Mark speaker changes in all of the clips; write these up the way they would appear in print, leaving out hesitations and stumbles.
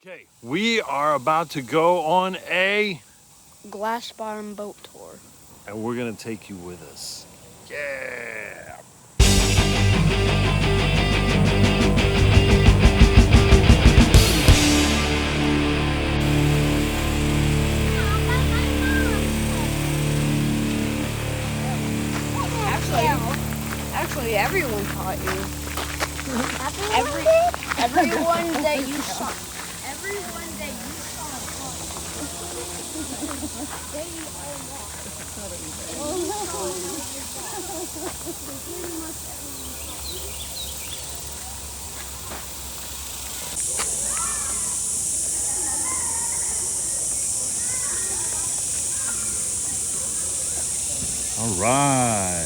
Speaker 1: Okay, we are about to go on a
Speaker 2: glass bottom boat tour.
Speaker 1: And we're gonna take you with us. Yeah!
Speaker 2: Actually, everyone taught you. Everyone that you saw. Everyone that you saw. They
Speaker 1: All right.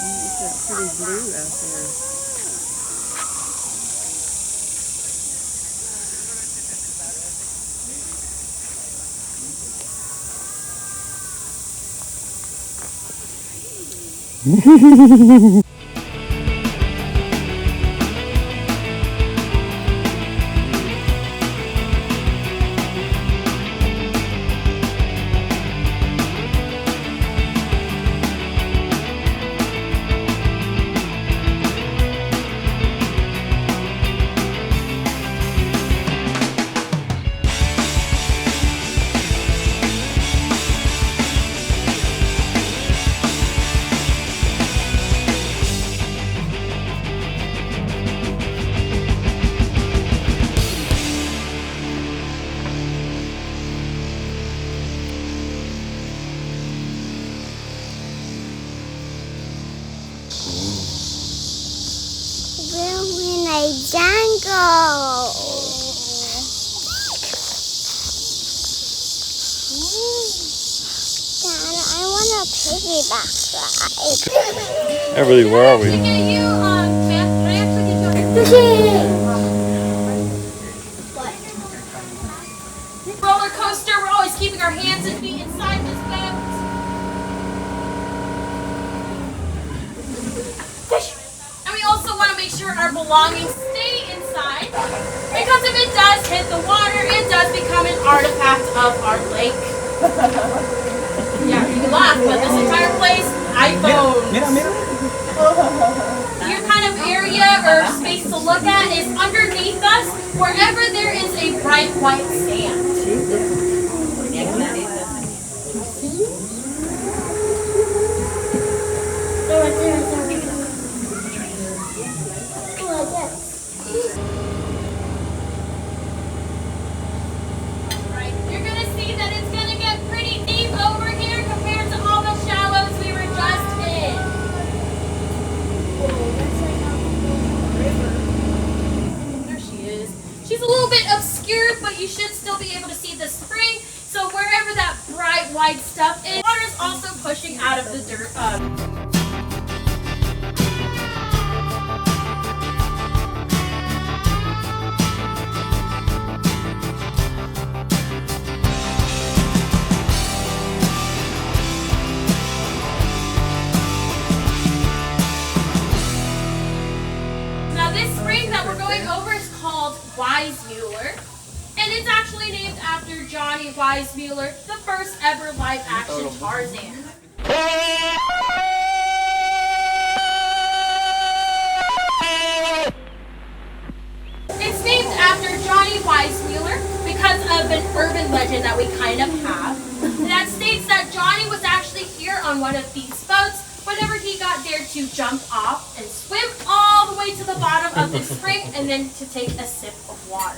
Speaker 3: It's that pretty blue out there.
Speaker 4: We're in a jungle. Dad, I want a piggyback ride.
Speaker 1: Everly, where are we?
Speaker 5: Roller coaster, we're always keeping our hands and feet inside this boat. And we also want to make sure our belongings stay inside, because if it does hit the water, it does become an artifact of our lake. Yeah, you can laugh, but this entire place, iPhones. Your kind of area or space to look at is underneath us, wherever there is a bright white sand. Right, you're gonna see that it's gonna get pretty deep over here compared to all the shallows we were just in. There she is. She's a little bit obscured, but you should still be able to see the spring. So wherever that bright white stuff is, water is also pushing out of the dirt. Now this spring that we're going over is called Weissmuller, and it's actually named after Johnny Weissmuller, the first ever live-action Tarzan. It's named after Johnny Weissmuller because of an urban legend that we kind of have that states that Johnny was actually here on one of these boats whenever he got dared to jump off and swim all the way to the bottom of the spring and then to take a sip of water.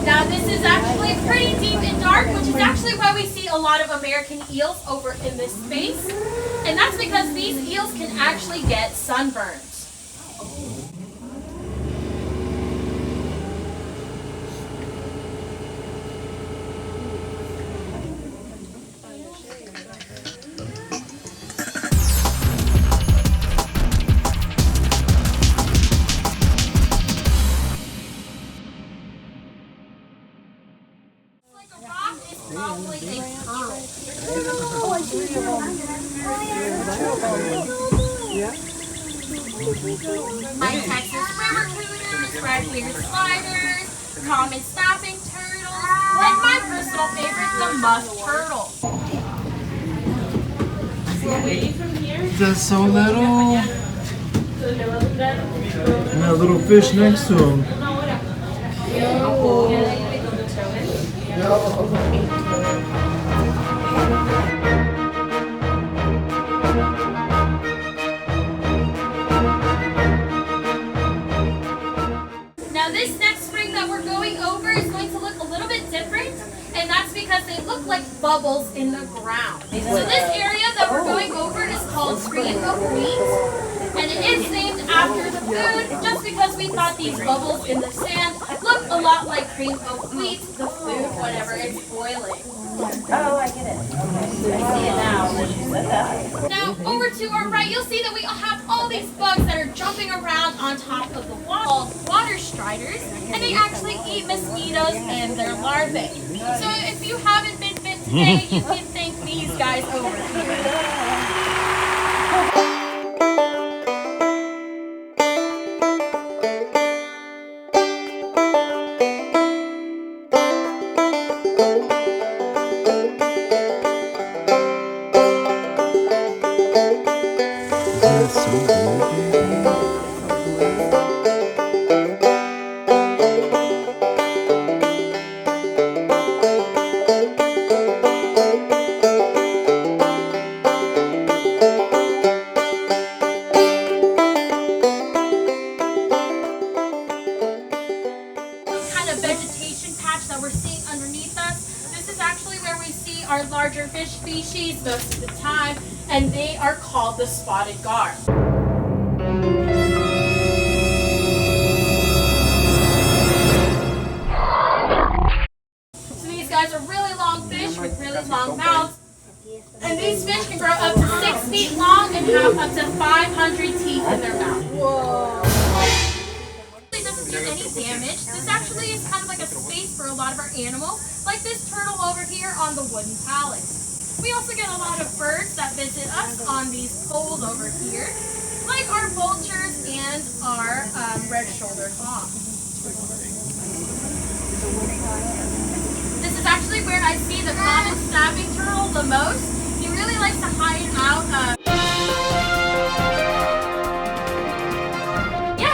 Speaker 5: Now this is actually pretty deep and dark, which is actually why we see a lot of American eels over in this space. And that's because these eels can actually get sunburned.
Speaker 3: Yeah.
Speaker 5: My Texas river cooters, red-eared sliders, common snapping turtles, and my personal favorite, the musk turtle.
Speaker 1: That's so little. And that little fish next to him.
Speaker 5: Now this next spring that we're going over is going to look a little bit different, and that's because they look like bubbles in the ground. So this area that we're going over is called Cream of Wheat, and it is named after the food just because we thought these bubbles in the sand looked a lot like cream of wheat, the food, whenever it's boiling.
Speaker 2: Oh, I get it. Okay. I see it now that you said that.
Speaker 5: Now, over to our right, you'll see that we have all these bugs that are jumping around on top of the water, called water striders, and they actually eat mosquitoes and their larvae. So if you haven't been bit today, you can thank these guys over here.
Speaker 1: That's so good.
Speaker 5: Kind of vegetation patch that we're seeing underneath us. This is actually where we see our larger fish species most of the time, and they are called the spotted gar. So these guys are really long fish with really long mouths, and these fish can grow up to 6 feet long and have up to 500 teeth in their mouth. Whoa! It doesn't do any damage. This actually is kind of like a space for a lot of our animals, like this turtle over here on the wooden pallet. We also get a lot of birds that visit us on these poles over here, like our vultures and our red-shouldered hawks. This is actually where I see the common snapping turtle the most. He really likes to hide out.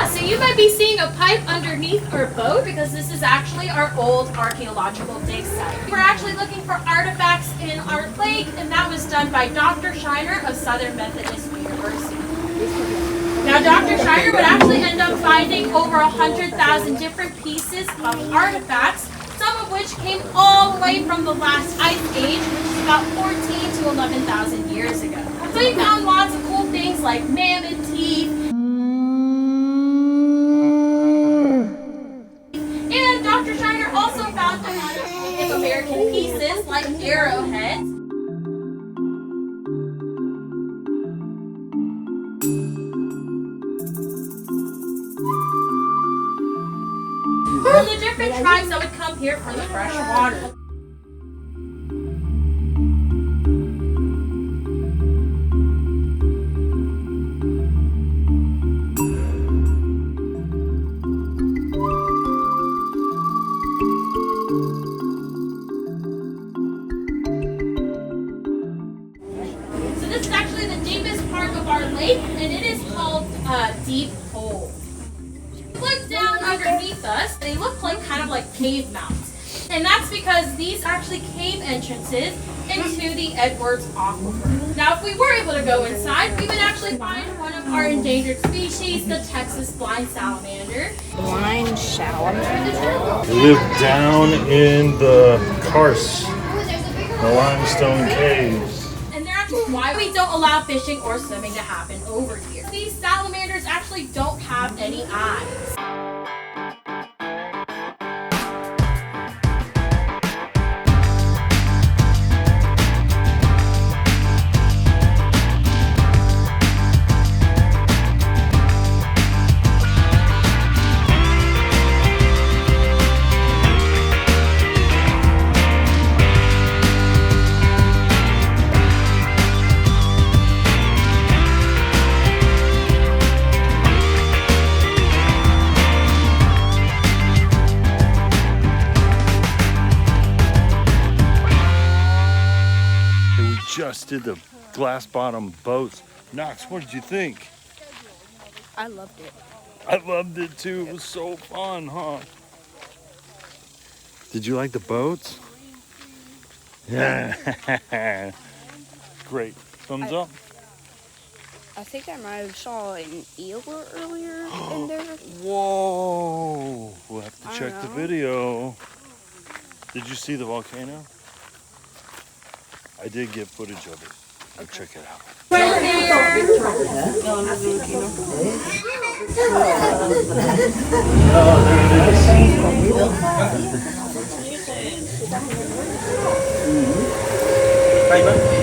Speaker 5: So you might be seeing a pipe underneath our boat because this is actually our old archaeological dig site. We're actually looking for artifacts in our lake, and that was done by Dr. Shiner of Southern Methodist University. Now Dr. Shiner would actually end up finding over 100,000 different pieces of artifacts, some of which came all the way from the last ice age, which is about 14 to 11,000 years ago. So he found lots of cool things like mammoth teeth, and Dr. Shiner also found a lot of Native American pieces like arrowheads. From the different tribes that would come here for the fresh water. So this is actually the deepest part of our lake, and it is called Deep Hole. Look down underneath us, they look like kind of like cave mouths. And that's because these are actually cave entrances into the Edwards Aquifer. Now if we were able to go inside, we would actually find one of our endangered species, the Texas blind salamander.
Speaker 2: Blind salamander.
Speaker 1: They live down in the karst, the limestone caves.
Speaker 5: And they're actually why we don't allow fishing or swimming to happen over here. These salamanders actually don't have any eyes.
Speaker 1: did the glass bottom boats. Knox, what did you think?
Speaker 3: I loved it.
Speaker 1: I loved it too. It was so fun, huh? Did you like the boats? Yeah. Great. Thumbs up.
Speaker 3: I think I might have saw an eel earlier in there.
Speaker 1: Whoa. We'll have to check the
Speaker 3: know.
Speaker 1: video. Did you see the volcano? I did get footage of it. Go check it out.
Speaker 6: Right,